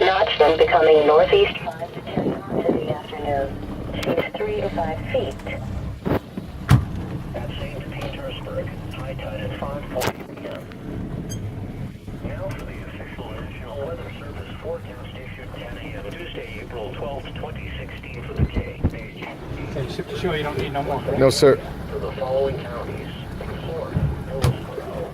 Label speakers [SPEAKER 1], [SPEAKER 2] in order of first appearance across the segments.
[SPEAKER 1] notch, then becoming northeast 5 to 10 knots in the afternoon. Seas 3 to 5 feet. At St. Petersburg, high tide at 5:40 p.m. Now for the official National Weather Service forecast issued 10 a.m. Tuesday, April 12th, 2016 for the K.
[SPEAKER 2] Okay, sure you don't need no more.
[SPEAKER 3] No, sir.
[SPEAKER 1] For the following counties, Florida, Hillsborough,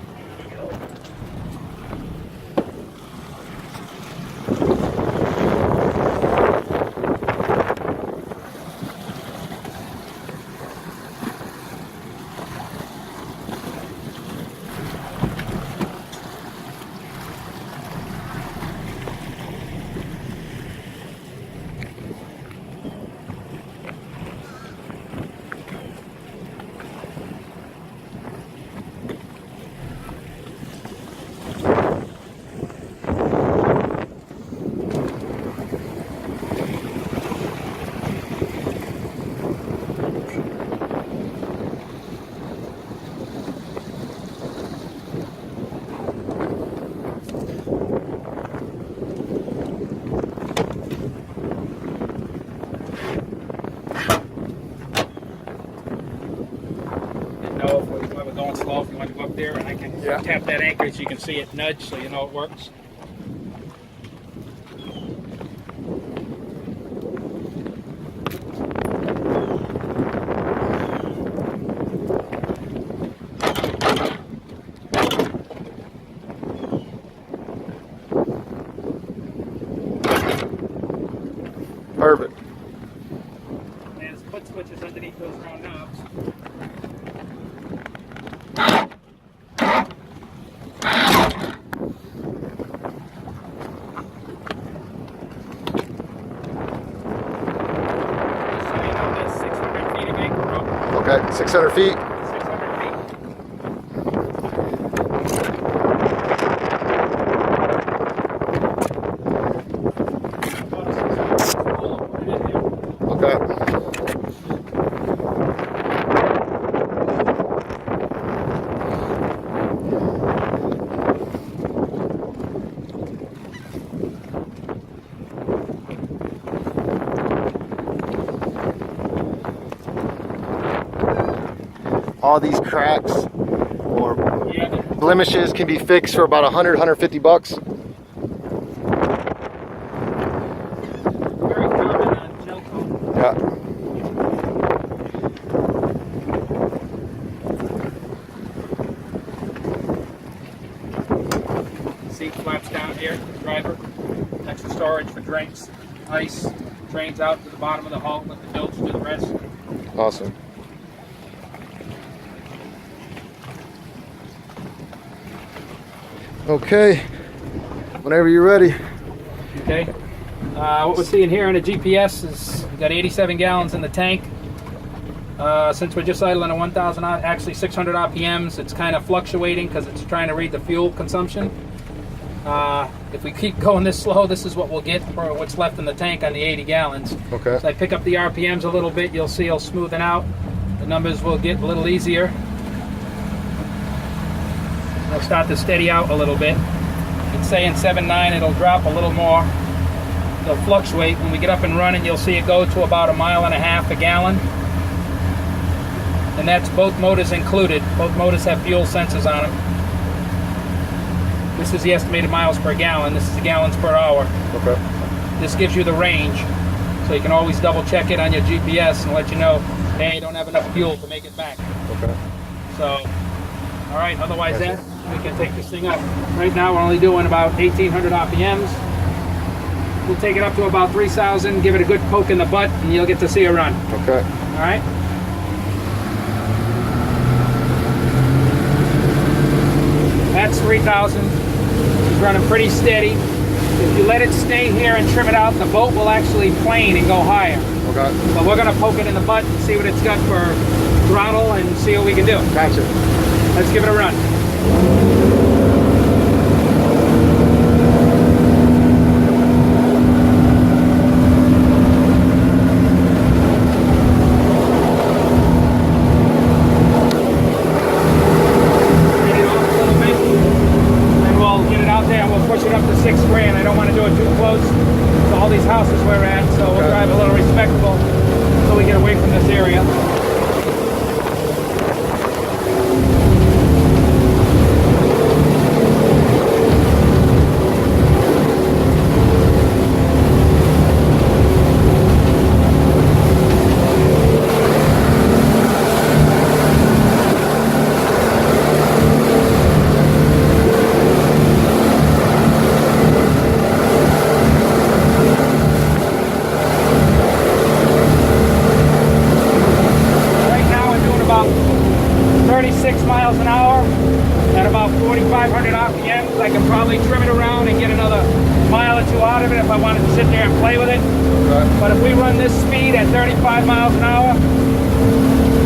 [SPEAKER 1] go.
[SPEAKER 2] We're going slow. If you want to go up there, and I can tap that anchor so you can see it nudge, so you know it works.
[SPEAKER 3] Perfect.
[SPEAKER 2] And there's foot switches underneath those round knobs.
[SPEAKER 3] Okay, 600 feet.
[SPEAKER 2] 600 feet.
[SPEAKER 3] Okay. All these cracks or blemishes can be fixed for about 100, 150 bucks.
[SPEAKER 2] Very common on gel coat.
[SPEAKER 3] Yeah.
[SPEAKER 2] Seat flaps down here, driver. Extra storage for drinks, ice. Drains out to the bottom of the hull, let the bilge do the rest.
[SPEAKER 3] Awesome. Okay, whenever you're ready.
[SPEAKER 2] Okay. What we're seeing here on the GPS is we've got 87 gallons in the tank. Since we're just idling at 1,000, actually 600 RPMs, it's kind of fluctuating because it's trying to read the fuel consumption. If we keep going this slow, this is what we'll get for what's left in the tank on the 80 gallons.
[SPEAKER 3] Okay.
[SPEAKER 2] So I pick up the RPMs a little bit, you'll see it'll smoothen out. The numbers will get a little easier. It'll start to steady out a little bit. It's saying 7.9, it'll drop a little more. It'll fluctuate. When we get up and running, you'll see it go to about 1.5 miles a gallon. And that's both motors included. Both motors have fuel sensors on them. This is the estimated miles per gallon. This is the gallons per hour.
[SPEAKER 3] Okay.
[SPEAKER 2] This gives you the range. So you can always double check it on your GPS and let you know, hey, you don't have enough fuel to make it back.
[SPEAKER 3] Okay.
[SPEAKER 2] So, all right, otherwise that, we can take this thing up. Right now we're only doing about 1,800 RPMs. We'll take it up to about 3,000, give it a good poke in the butt, and you'll get to see a run.
[SPEAKER 3] Okay.
[SPEAKER 2] All right? That's 3,000. It's running pretty steady. If you let it stay here and trim it out, the boat will actually plane and go higher.
[SPEAKER 3] Okay.
[SPEAKER 2] But we're going to poke it in the butt and see what it's got for throttle and see what we can do.
[SPEAKER 3] Gotcha.
[SPEAKER 2] Let's give it a run. Get it off a little bit, and we'll get it out there and we'll push it up to 6 grand. I don't want to do it too close. all these houses we're at, so we'll drive a little respectable until we get away from this area. Miles an hour at about 4,500 RPMs. I can probably trim it around and get another mile or two out of it if I wanted to sit there and play with it. Okay. But if we run this speed at 35 miles an hour,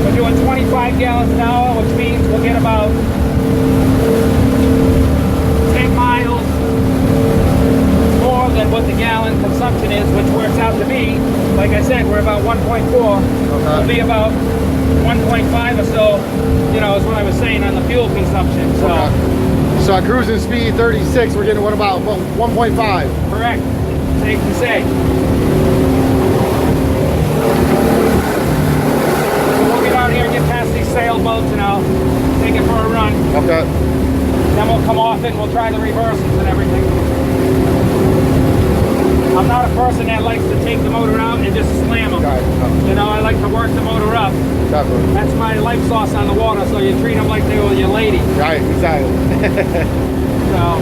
[SPEAKER 2] we're doing 25 gallons an hour, which means we'll get about 10 miles more than what the gallon consumption is, which works out to be, like I said, we're about 1.4. It'll be about 1.5 or so, you know, is what I was saying on the fuel consumption. So,
[SPEAKER 3] so at cruising speed 36, we're getting what about 1.5?
[SPEAKER 2] Correct. Safe to say. We'll get out here and get past these sailboats and I'll take it for a run.
[SPEAKER 3] Okay.
[SPEAKER 2] Then we'll come off it and we'll try the reverses and everything. I'm not a person that likes to take the motor out and just slam them. You know, I like to work the motor up. Definitely. That's my life sauce on the water, so you treat them like they were your lady.
[SPEAKER 3] Right, exactly.
[SPEAKER 2] So,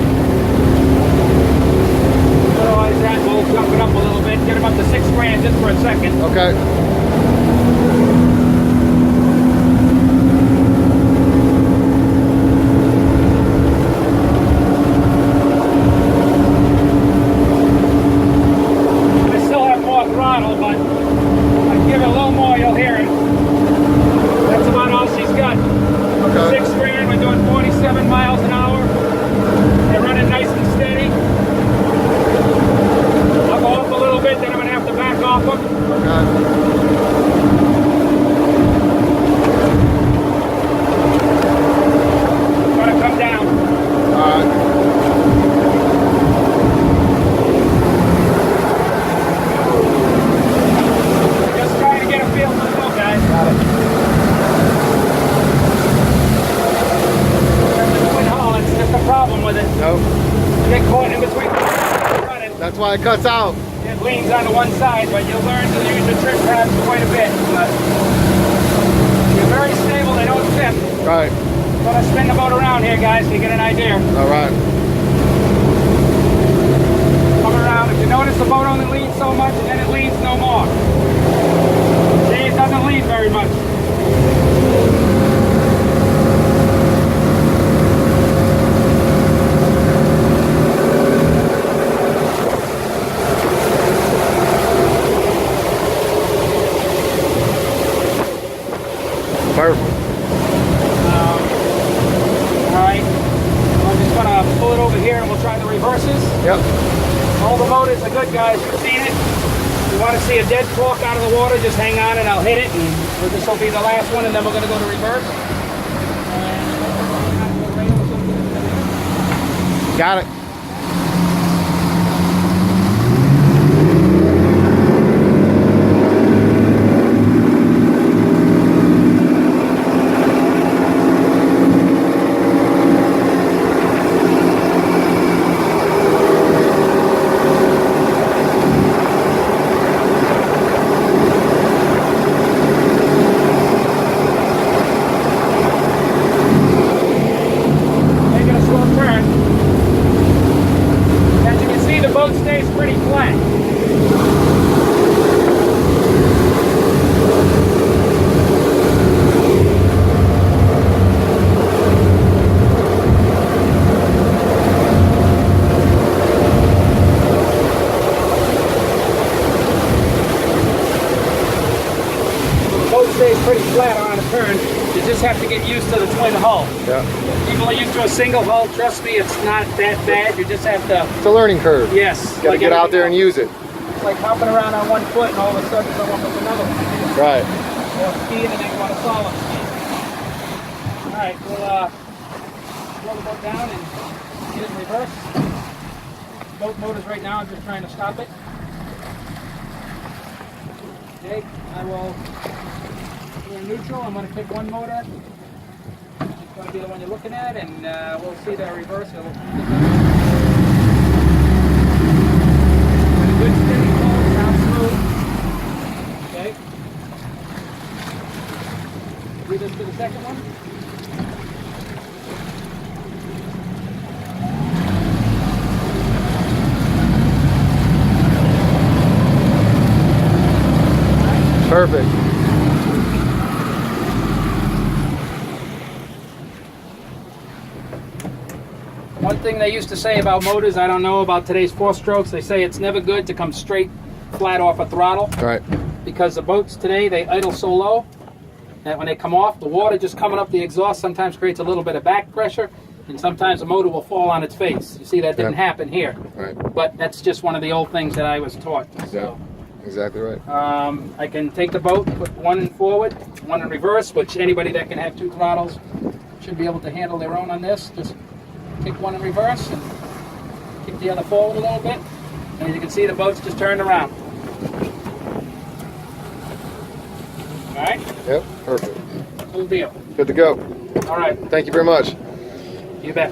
[SPEAKER 2] otherwise that, we'll jump it up a little bit, get them up to 6 grand just for a second.
[SPEAKER 3] Okay.
[SPEAKER 2] Throttle, but I give it a little more, you'll hear it. That's about all she's got. Okay. 6 grand, we're doing 47 miles an hour. They're running nice and steady. I'll go up a little bit, then I'm going to have to back off them. Okay. Gotta come down. Alright. Problem with it. Nope. You get caught in between.
[SPEAKER 3] That's why it cuts out.
[SPEAKER 2] It leans onto one side, but you'll learn to use the trip pads quite a bit. But you're very stable, they don't tip.
[SPEAKER 3] Right.
[SPEAKER 2] Gonna spin the boat around here, guys, so you get an idea.
[SPEAKER 3] Alright.
[SPEAKER 2] Come around. If you notice the boat only leans so much, and then it leans no more. See, it doesn't lean very much.
[SPEAKER 3] Perfect.
[SPEAKER 2] Alright, I'm just going to pull it over here and we'll try the reverses.
[SPEAKER 3] Yep.
[SPEAKER 2] All the motors are good, guys. You've seen it. If you want to see a dead fork out of the water, just hang on and I'll hit it. And this will be the last one and then we're going to go to reverse.
[SPEAKER 3] Got it.
[SPEAKER 2] Pretty flat on a turn. You just have to get used to the twin hull.
[SPEAKER 3] Yeah.
[SPEAKER 2] People are used to a single hull. Trust me, it's not that bad. You just have to.
[SPEAKER 3] It's a learning curve.
[SPEAKER 2] Yes.
[SPEAKER 3] You got to get out there and use it.
[SPEAKER 2] It's like hopping around on one foot and all of a sudden someone with another one.
[SPEAKER 3] Right.
[SPEAKER 2] Or skiing and then you want to solid ski. All right, we'll slow the boat down and get it in reverse. Both motors right now. I'm just trying to stop it. Okay, I will, we're neutral. I'm going to kick one motor. It's going to be the one you're looking at, and we'll see the reverse. It'll good steady flow, sounds smooth. Okay. Do this to the second one.
[SPEAKER 3] Perfect.
[SPEAKER 2] One thing they used to say about motors, I don't know about today's 4-strokes, they say it's never good to come straight flat off a throttle.
[SPEAKER 3] Right.
[SPEAKER 2] Because the boats today, they idle so low that when they come off, the water just coming up the exhaust sometimes creates a little bit of back pressure, and sometimes the motor will fall on its face. You see, that didn't happen here.
[SPEAKER 3] Right.
[SPEAKER 2] But that's just one of the old things that I was taught. So.
[SPEAKER 3] Yeah, exactly right.
[SPEAKER 2] I can take the boat, put one in forward, one in reverse, which anybody that can have 2 throttles should be able to handle their own on this. Just kick one in reverse and kick the other forward a little bit. And as you can see, the boat's just turned around. All right?
[SPEAKER 3] Yep, perfect.
[SPEAKER 2] Cool deal.
[SPEAKER 3] Good to go.
[SPEAKER 2] All right.
[SPEAKER 3] Thank you very much.
[SPEAKER 2] You bet.